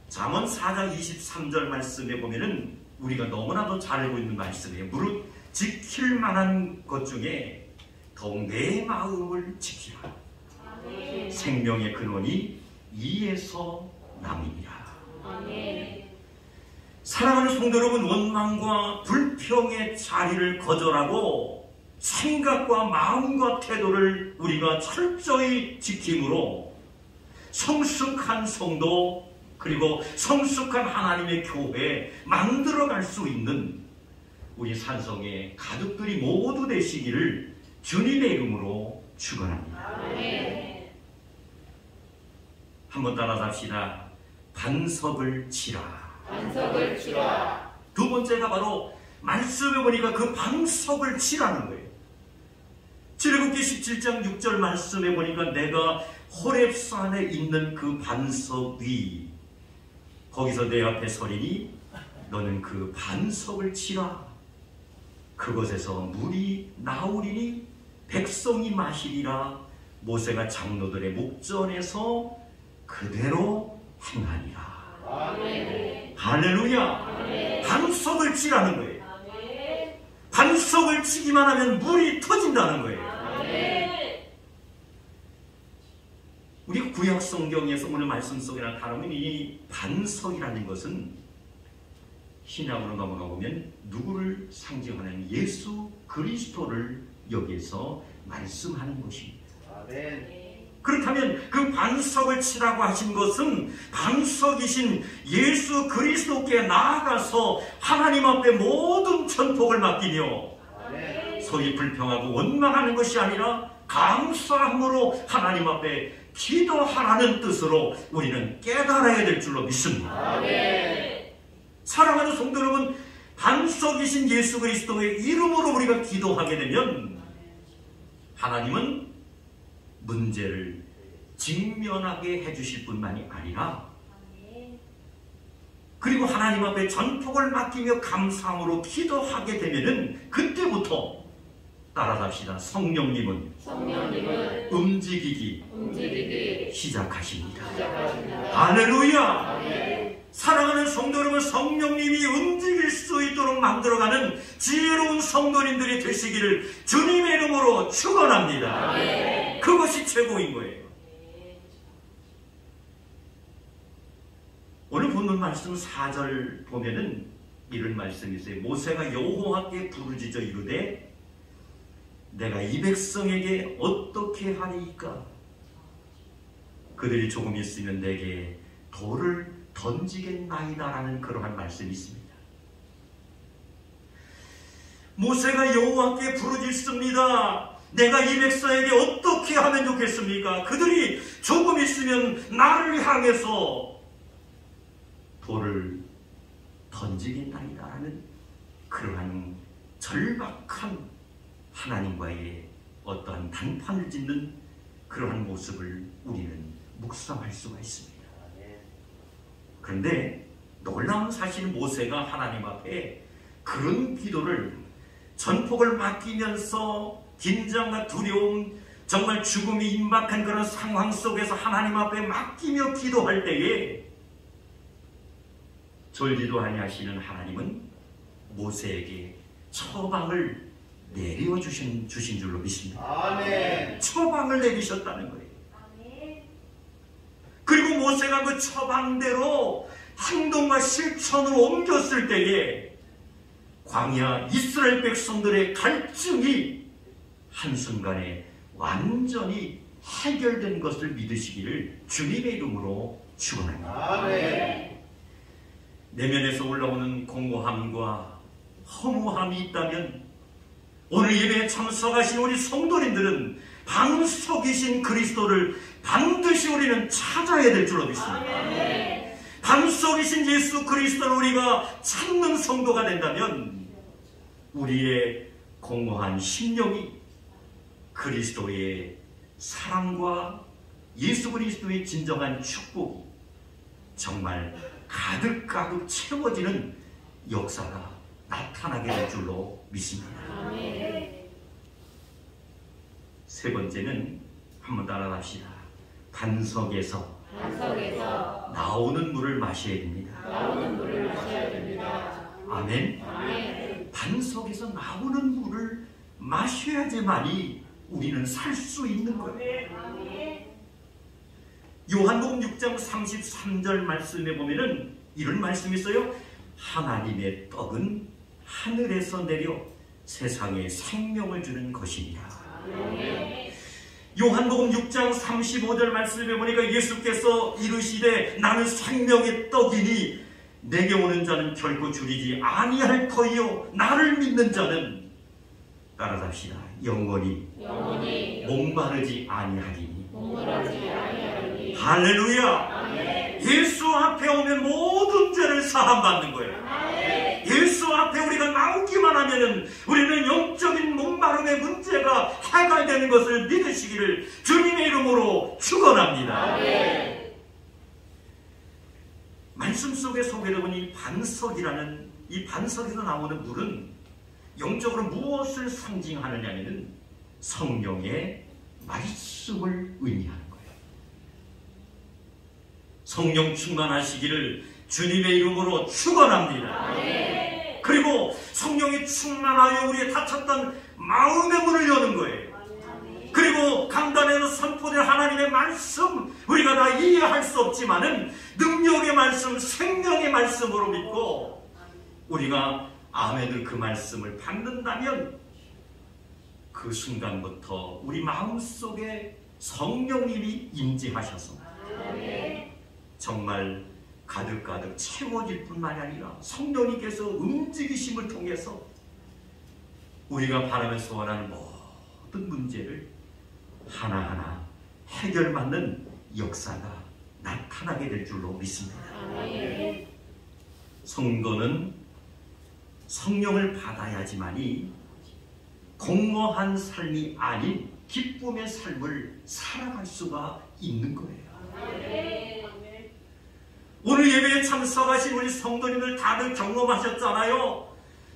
잠언 4장 23절 말씀에 보면은 우리가 너무나도 잘 알고 있는 말씀이에요. 무릇 지킬 만한 것 중에 더욱 내 마음을 지키라. 아멘. 생명의 근원이 이에서 남이니라. 아멘. 사랑하는 성도 여러분, 원망과 불평의 자리를 거절하고 생각과 마음과 태도를 우리가 철저히 지킴으로 성숙한 성도 그리고 성숙한 하나님의 교회 만들어갈 수 있는 우리 산성의 가족들이 모두 되시기를 주님의 이름으로 축원합니다. 한번 따라합시다. 반석을 치라. 두 번째가 바로 말씀에 보니까 그 반석을 치라는 거예요. 출애굽기 17장 6절 말씀에 보니까 내가 호렙산에 있는 그 반석 위 거기서 내 앞에 서리니 너는 그 반석을 치라. 그곳에서 물이 나오리니 백성이 마시리라. 모세가 장로들의 목전에서 그대로 행하니라. 아멘. 할렐루야. 아멘. 반석을 치라는 거예요. 아멘. 반석을 치기만 하면 물이 터진다는 거예요. 아멘. 우리 구약 성경에서 오늘 말씀 속에나 다루면 이 반석이라는 것은 신약으로 넘어가 보면 누구를 상징하는 예수 그리스도를 여기에서 말씀하는 것입니다. 아멘. 그렇다면 그 반석을 치라고 하신 것은 반석이신 예수 그리스도께 나아가서 하나님 앞에 모든 전폭을 맡기며 소위 불평하고 원망하는 것이 아니라 감사함으로 하나님 앞에 기도하라는 뜻으로 우리는 깨달아야 될 줄로 믿습니다. 아멘. 사랑하는 성도 여러분, 반석이신 예수 그리스도의 이름으로 우리가 기도하게 되면 하나님은 문제를 직면하게 해주실 뿐만이 아니라 그리고 하나님 앞에 전폭을 맡기며 감사함으로 기도하게 되면은 그때부터 따라갑시다. 성령님은 움직이기 시작하십니다. 할렐루야! 사랑하는 성도 여러분, 성령님이 움직일 수 있도록 만들어가는 지혜로운 성도님들이 되시기를 주님의 이름으로 축원합니다. 그것이 최고인 거예요. 오늘 본문 말씀 4절 보면은 이런 말씀이 있어요. 모세가 여호와께 부르짖어 이르되 내가 이 백성에게 어떻게 하리이까? 그들이 조금 있으면 내게 돌을 던지겠나이다라는 그러한 말씀이 있습니다. 모세가 여호와께 부르짖습니다. 내가 이 백성에게 어떻게 하면 좋겠습니까? 그들이 조금 있으면 나를 향해서 돌을 던지겠나이다라는 그러한 절박한 하나님과의 어떠한 단판을 짓는 그러한 모습을 우리는 묵상할 수가 있습니다. 그런데 놀라운 사실은 모세가 하나님 앞에 그런 기도를 전폭을 맡기면서 긴장과 두려움, 정말 죽음이 임박한 그런 상황 속에서 하나님 앞에 맡기며 기도할 때에 졸지도 아니하시는 하나님은 모세에게 처방을 내려주신 줄로 믿습니다. 아멘. 처방을 내리셨다는 거예요. 아멘. 그리고 모세가 그 처방대로 행동과 실천으로 옮겼을 때에 광야 이스라엘 백성들의 갈증이 한순간에 완전히 해결된 것을 믿으시기를 주님의 이름으로 축원합니다. 아멘. 내면에서 올라오는 공허함과 허무함이 있다면 오늘 예배에 참석하신 우리 성도님들은 반석이신 그리스도를 반드시 우리는 찾아야 될 줄로 믿습니다. 아멘. 반석이신 예수 그리스도를 우리가 찾는 성도가 된다면 우리의 공허한 심령이 그리스도의 사랑과 예수 그리스도의 진정한 축복이 정말 가득가득 채워지는 역사가 나타나게 될 줄로 믿습니다. 아멘. 세 번째는 한번 따라갑시다. 반석에서 나오는 물을 마셔야 됩니다. 아멘. 아멘. 반석에서 나오는 물을 마셔야지만이 우리는 살 수 있는 거예요. 아멘. 요한복음 6장 33절 말씀에 보면은 이런 말씀이 있어요. 하나님의 떡은 하늘에서 내려 세상에 생명을 주는 것입니다. 아멘. 요한복음 6장 35절 말씀에 보니까 예수께서 이르시되 나는 생명의 떡이니 내게 오는 자는 결코 줄이지 아니할 터이요 나를 믿는 자는 따라잡시다. 영원히 목마르지 아니하리니. 할렐루야. 아멘. 예수 앞에 오면 모든 죄를 사함받는 거예요. 아멘. 예수 앞에 우리가 나오기만 하면은 우리는 영적인 목마름의 문제가 해결되는 것을 믿으시기를 주님의 이름으로 축원합니다. 아멘. 말씀 속에 소개되는 이 반석이라는 이 반석에서 나오는 물은 영적으로 무엇을 상징하느냐면은 성령의 말씀을 의미하는 거예요. 성령 충만하시기를 주님의 이름으로 축원합니다. 아멘. 그리고 성령이 충만하여 우리의 닫혔던 마음의 문을 여는 거예요. 아멘. 그리고 강단에서 선포된 하나님의 말씀 우리가 다 이해할 수 없지만은 능력의 말씀, 생명의 말씀으로 믿고 우리가 아멘을 그 말씀을 받는다면 그 순간부터 우리 마음속에 성령님이 임재하셔서 정말 가득가득 채워질 뿐만이 아니라 성령님께서 움직이심을 통해서 우리가 바라며 소원하는 모든 문제를 하나하나 해결받는 역사가 나타나게 될 줄로 믿습니다. 성도는 성령을 받아야지만이 공허한 삶이 아닌 기쁨의 삶을 살아갈 수가 있는 거예요. 오늘 예배에 참석하신 우리 성도님들 다들 경험하셨잖아요.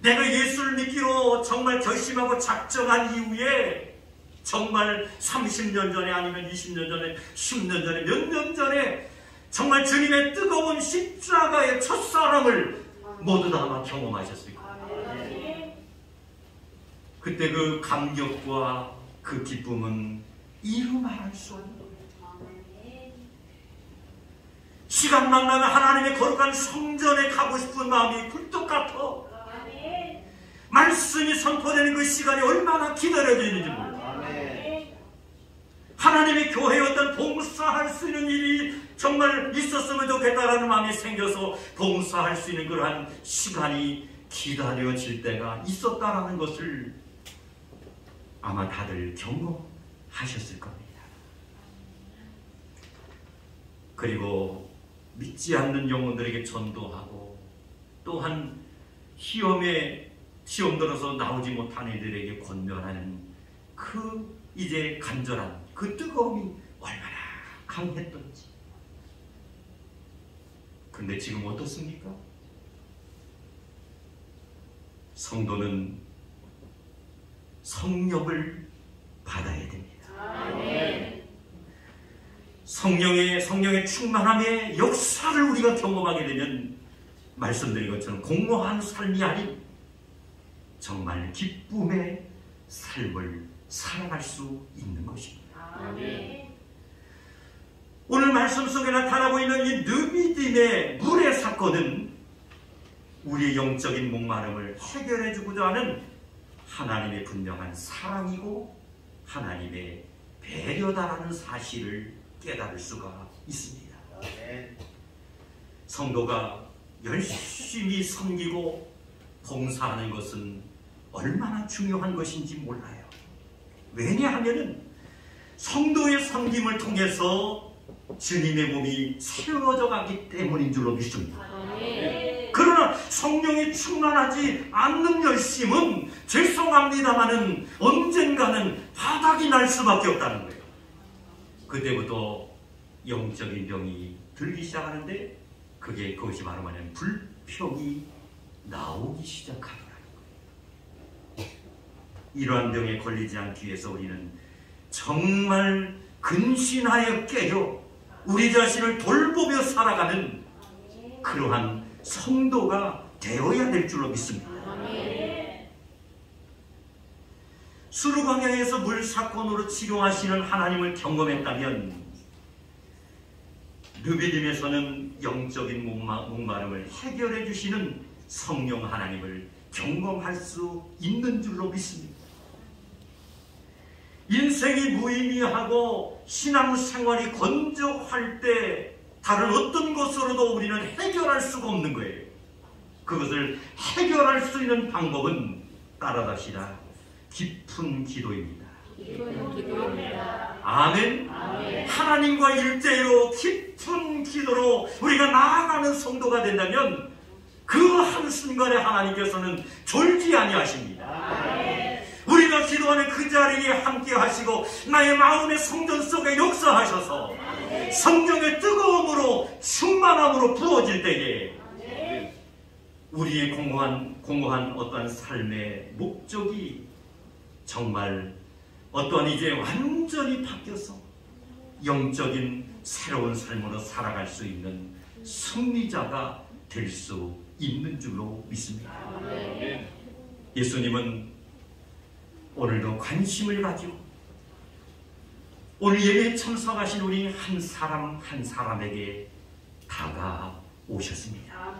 내가 예수를 믿기로 정말 결심하고 작정한 이후에 정말 30년 전에 아니면 20년 전에 10년 전에 몇 년 전에 정말 주님의 뜨거운 십자가의 첫사랑을 모두 다 아마 경험하셨을 거예요. 그때 그 감격과 그 기쁨은 이루 말할 수 없는 거예요. 시간만 나면 하나님의 거룩한 성전에 가고 싶은 마음이 굴뚝 같아. 말씀이 선포되는 그 시간이 얼마나 기다려져 있는지 모르겠어요. 하나님의 교회에 어떤 봉사할 수 있는 일이 정말 있었으면 좋겠다라는 마음이 생겨서 봉사할 수 있는 그러한 시간이 기다려질 때가 있었다라는 것을 아마 다들 경험하셨을 겁니다. 그리고 믿지 않는 영혼들에게 전도하고 또한 시험 들어서 나오지 못한 이들에게 권면하는 그 이제 간절한 그 뜨거움이 얼마나 강했던지. 근데 지금 어떻습니까? 성도는 성령을 받아야 됩니다. 아멘. 성령의 충만함의 역사를 우리가 경험하게 되면 말씀드린 것처럼 공허한 삶이 아닌 정말 기쁨의 삶을 살아갈 수 있는 것입니다. 아멘. 오늘 말씀 속에 나타나고 있는 이 느비딤의 물의 사건은 우리의 영적인 목마름을 해결해 주고자 하는 하나님의 분명한 사랑이고 하나님의 배려다라는 사실을 깨달을 수가 있습니다. 성도가 열심히 섬기고 봉사하는 것은 얼마나 중요한 것인지 몰라요. 왜냐하면 성도의 섬김을 통해서 주님의 몸이 세워져 가기 때문인 줄로 믿습니다. 그러나 성령이 충만하지 않는 열심은 죄송합니다마는 언젠가는 바닥이 날 수밖에 없다는 거예요. 그때부터 영적인 병이 들기 시작하는데 그것이 바로 뭐냐면 불평이 나오기 시작하더라는 거예요. 이러한 병에 걸리지 않기 위해서 우리는 정말 근신하여 깨어 우리 자신을 돌보며 살아가는 그러한 성도가 되어야 될 줄로 믿습니다. 수르광야에서 물 사건으로 치료하시는 하나님을 경험했다면 느비딤에서는 영적인 목마름을 해결해 주시는 성령 하나님을 경험할 수 있는 줄로 믿습니다. 인생이 무의미하고 신앙생활이 건조할 때 다른 어떤 것으로도 우리는 해결할 수가 없는 거예요. 그것을 해결할 수 있는 방법은 따라다시라 깊은 기도입니다. 아멘. 아멘. 하나님과 일대로 깊은 기도로 우리가 나아가는 성도가 된다면 그 한순간에 하나님께서는 졸지 아니하십니다. 아멘. 우리가 기도하는 그 자리에 함께 하시고 나의 마음의 성전 속에 역사하셔서 성령의 뜨거움으로 충만함으로 부어질 때에 우리의 공허한 어떠한 삶의 목적이 정말 어떠한 이제 완전히 바뀌어서 영적인 새로운 삶으로 살아갈 수 있는 승리자가 될 수 있는 줄로 믿습니다. 예수님은 오늘도 관심을 가지고 오늘 예배에 참석하신 우리 한 사람 한 사람에게 다가오셨습니다.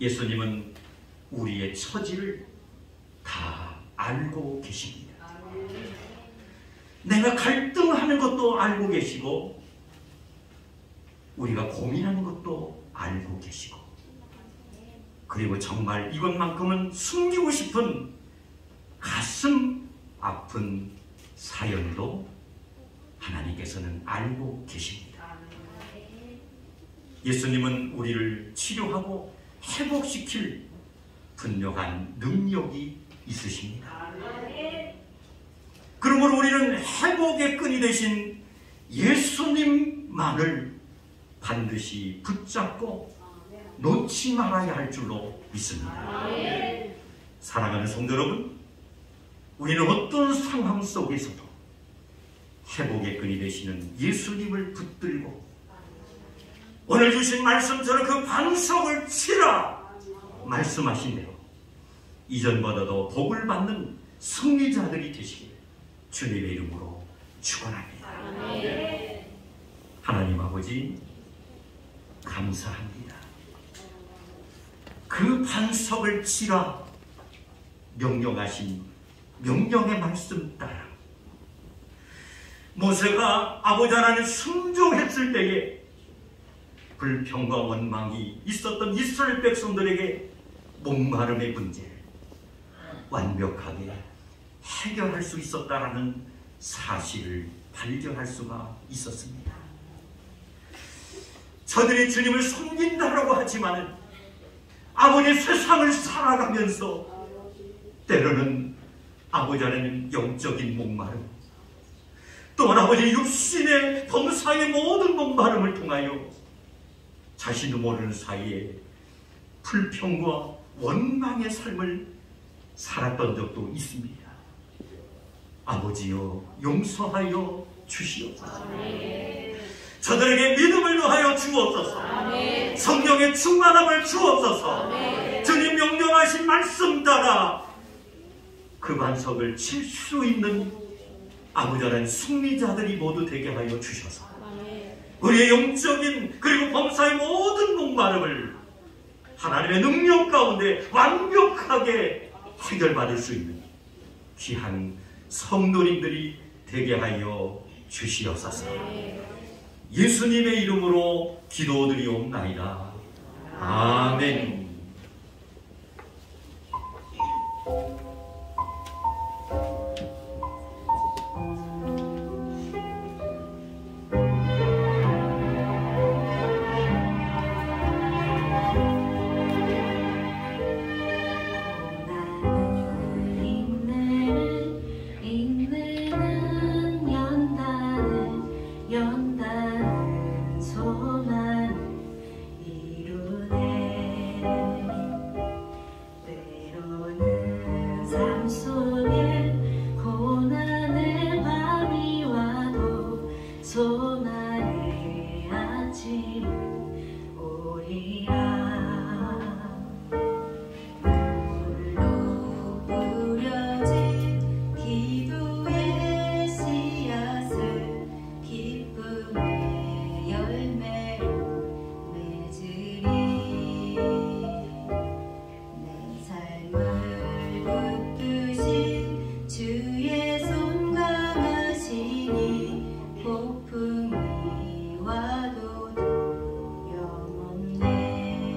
예수님은 우리의 처지를 다 알고 계십니다. 내가 갈등하는 것도 알고 계시고 우리가 고민하는 것도 알고 계시고 그리고 정말 이것만큼은 숨기고 싶은 가슴 아픈 사연도 하나님께서는 알고 계십니다. 예수님은 우리를 치료하고 회복시킬 분명한 능력이 있으십니다. 그러므로 우리는 회복의 끈이 되신 예수님만을 반드시 붙잡고 놓지 말아야 할 줄로 믿습니다. 사랑하는 성도 여러분, 우리는 어떤 상황 속에서도 회복의 끈이 되시는 예수님을 붙들고 오늘 주신 말씀처럼 그 반석을 치라 말씀하신 대로 이전보다도 복을 받는 승리자들이 되시길 주님의 이름으로 축원합니다. 하나님 아버지 감사합니다. 그 반석을 치라 명령하신 명령의 말씀 따라 모세가 아버지 하나님 순종했을 때에 불평과 원망이 있었던 이스라엘 백성들에게 목마름의 문제를 완벽하게 해결할 수 있었다라는 사실을 발견할 수가 있었습니다. 저들이 주님을 섬긴다라고 하지만 아버지 세상을 살아가면서 때로는 아버지 하나님 영적인 목마름, 또한 아버지 육신의 범사의 모든 목마름을 통하여 자신도 모르는 사이에 불평과 원망의 삶을 살았던 적도 있습니다. 아버지여 용서하여 주시옵소서. 저들에게 믿음을 더하여 주옵소서. 성령의 충만함을 주옵소서. 주님 명령하신 말씀 따라 그 반석을 칠 수 있는 아버지 하나님 승리자들이 모두 되게 하여 주셔서 우리의 영적인 그리고 범사의 모든 목마름을 하나님의 능력 가운데 완벽하게 해결받을 수 있는 귀한 성도님들이 되게 하여 주시옵소서. 예수님의 이름으로 기도드리옵나이다. 아멘. 폭풍이 와도 영원해.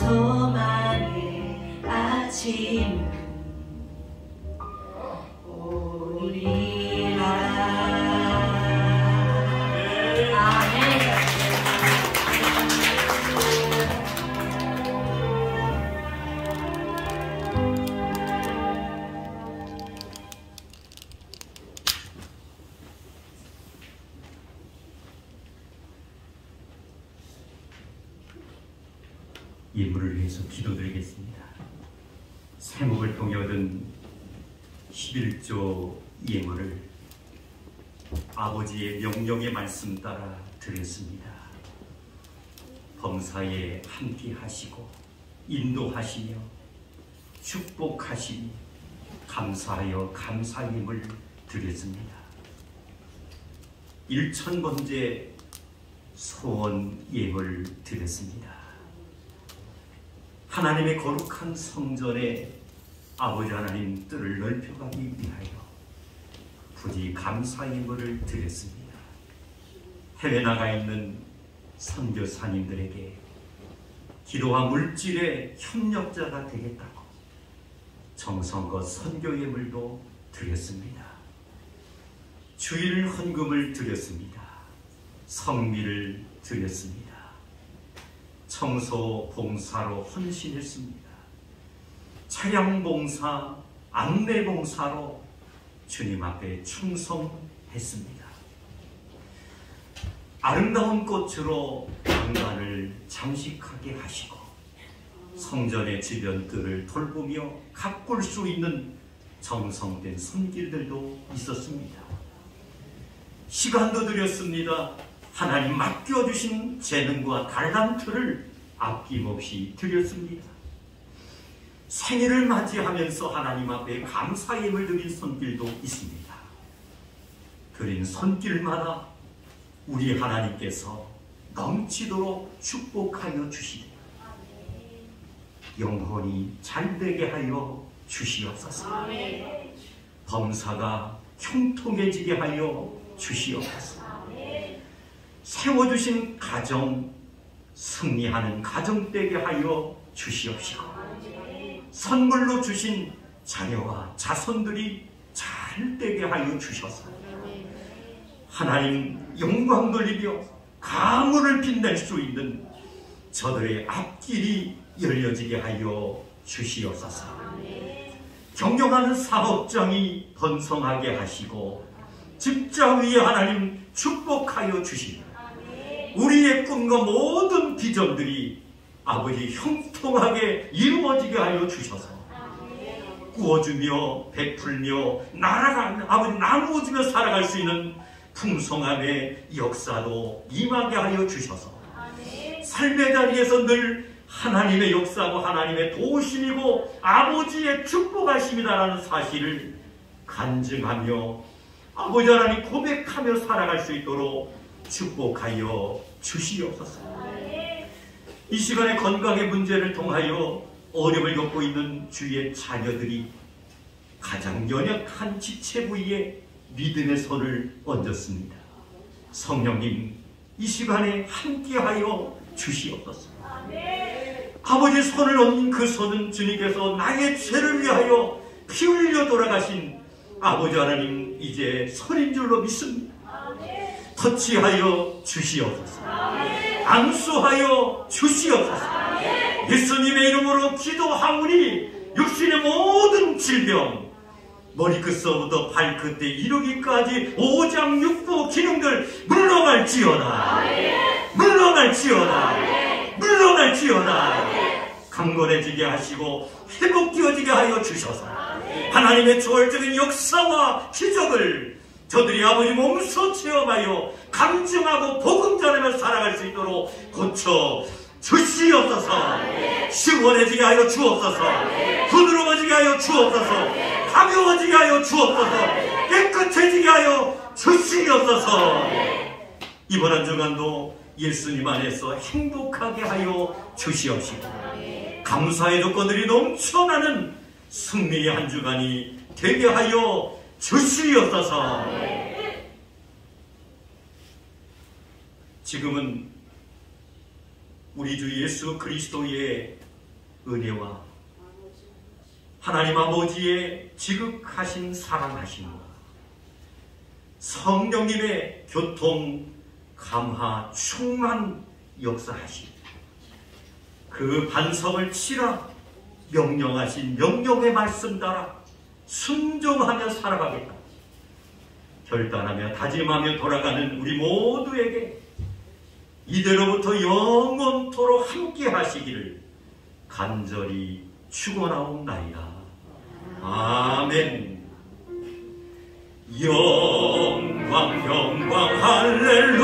소망의 아침 오리라. 아멘. 예물을 위해서 기도드리겠습니다. 세목을 통해 얻은 11조 예물을 아버지의 명령의 말씀 따라 드렸습니다. 범사에 함께 하시고 인도하시며 축복하시니 감사하여 감사임을 드렸습니다. 1000번째 소원 예물 드렸습니다. 하나님의 거룩한 성전에 아버지 하나님 뜰을 넓혀가기 위하여 부디 감사 예물을 드렸습니다. 해외 나가 있는 선교사님들에게 기도와 물질의 협력자가 되겠다고 정성과 선교 예물도 드렸습니다. 주일 헌금을 드렸습니다. 성미를 드렸습니다. 청소 봉사로 헌신했습니다. 차량 봉사, 안내 봉사로 주님 앞에 충성했습니다. 아름다운 꽃으로 장관을 장식하게 하시고 성전의 주변 뜰을 돌보며 가꿀 수 있는 정성된 손길들도 있었습니다. 시간도 드렸습니다. 하나님 맡겨주신 재능과 달란트를 아낌없이 드렸습니다. 생일을 맞이하면서 하나님 앞에 감사 예물 드린 손길도 있습니다. 드린 손길마다 우리 하나님께서 넘치도록 축복하여 주시되 영혼이 잘되게 하여 주시옵소서. 범사가 형통해지게 하여 주시옵소서. 세워주신 가정 승리하는 가정 되게 하여 주시옵시고 선물로 주신 자녀와 자손들이 잘 되게 하여 주셔서 하나님 영광 돌리며 가문을 빛낼 수 있는 저들의 앞길이 열려지게 하여 주시옵소서. 경영하는 사업장이 번성하게 하시고 직장 위에 하나님 축복하여 주시고 우리의 꿈과 모든 비전들이 아버지 형통하게 이루어지게 하여 주셔서 꾸어주며 베풀며 날아가는 아버지 나누어주며 살아갈 수 있는 풍성함의 역사도 임하게 하여 주셔서 삶의 자리에서 늘 하나님의 역사고 하나님의 도우심이고 아버지의 축복하심이다라는 사실을 간증하며 아버지 하나님 고백하며 살아갈 수 있도록 축복하여 주시옵소서. 이 시간에 건강의 문제를 통하여 어려움을 겪고 있는 주의 자녀들이 가장 연약한 지체 부위에 믿음의 손을 얹었습니다. 성령님, 이 시간에 함께하여 주시옵소서. 아버지 손을 얹은 그 손은 주님께서 나의 죄를 위하여 피 흘려 돌아가신 아버지 하나님 이제 손인 줄로 믿습니다. 터치하여 주시옵소서. 안수하여 주시옵소서. 예수님의 이름으로 기도하오니 육신의 모든 질병 머리끝서부터 발끝에 이르기까지 오장육부 기능들 물러갈지어다. 물러갈지어다. 물러갈지어다. 강건해지게 하시고 회복되어지게 하여 주셔서 하나님의 초월적인 역사와 기적을 저들이 아버지 몸소 체험하여 감증하고 복음 전하며 살아갈 수 있도록 고쳐 주시옵소서. 시원해지게 하여 주옵소서. 부드러워지게 하여 주옵소서. 가벼워지게 하여 주옵소서. 깨끗해지게 하여 주시옵소서. 이번 한 주간도 예수님 안에서 행복하게 하여 주시옵시고 감사의 조건들이 넘쳐나는 승리의 한 주간이 되게 하여 주시옵소서. 지금은 우리 주 예수 그리스도의 은혜와 하나님 아버지의 지극하신 사랑하심과 성령님의 교통 감화 충만 역사하심, 그 반석을 치라 명령하신 명령의 말씀 따라 순종하며 살아가겠다 결단하며 다짐하며 돌아가는 우리 모두에게 이대로부터 영원토록 함께 하시기를 간절히 축원하옵나이다. 아멘. 영광 영광 할렐루야.